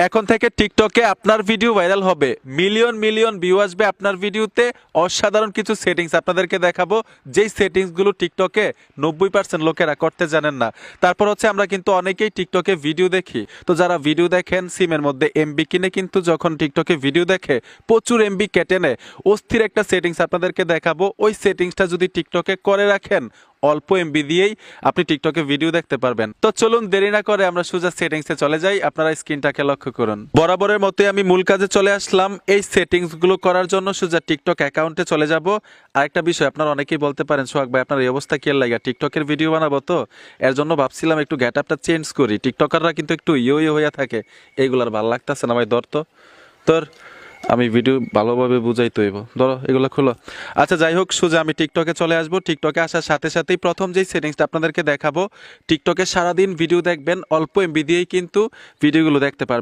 এখন থেকে টিকটকে আপনার ভিডিও ভাইরাল হবে, মিলিয়ন মিলিয়ন ভিউ আসবে আপনার ভিডিওতে। অসাধারণ কিছু সেটিংস আপনাদেরকে দেখাবো, যেই সেটিংসগুলো টিকটকে 90% লোকেরা করতে জানেন না। তারপর হচ্ছে আমরা কিন্তু অনেকেই টিকটকে ভিডিও দেখি, তো যারা ভিডিও দেখেন সিমের মধ্যে এমবি কিনে কিন্তু যখন টিকটকে ভিডিও দেখে প্রচুর এমবি কেটে নেয়। অস্থির একটা সেটিংস আপনাদেরকে দেখাবো, ওই সেটিংসটা যদি টিকটকে করে রাখেন অল্প এমবি দিয়েই আপনি টিকটকে ভিডিও দেখতে পারবেন। তো চলুন দেরি না করে আমরা সোজা সেটিংসে চলে যাই। আপনারা স্ক্রিনটাকে লক্ষ্য করুন। বরাবরের মতোই আমি মূল কাজে চলে আসলাম। এই সেটিংসগুলো করার জন্য সোজা টিকটক অ্যাকাউন্টে চলে যাব। আরেকটা বিষয়, আপনারা অনেকেই বলতে পারেন সোহাগ ভাই আপনার এই অবস্থা কি লাগে, টিকটকের ভিডিও বানাবো, তো এর জন্য ভাবছিলাম একটু গেট আপটা চেঞ্জ করি। টিকটকাররা কিন্তু একটু ইয়ে হয়ে থাকে, এইগুলার ভালো লাগতেছে না ভাই। ধর তো তোর আমি ভিডিও ভালোভাবে বুঝাই তৈব, ধরো এগুলো খুলো। আচ্ছা যাই হোক, সোজা আমি টিকটকে চলে আসবো। টিকটকে আসার সাথে সাথেই প্রথম যেই সেটিংসটা আপনাদেরকে দেখাবো, টিকটকে সারাদিন ভিডিও দেখবেন অল্প এমবি দিয়েই কিন্তু ভিডিওগুলো দেখতে পারবেন।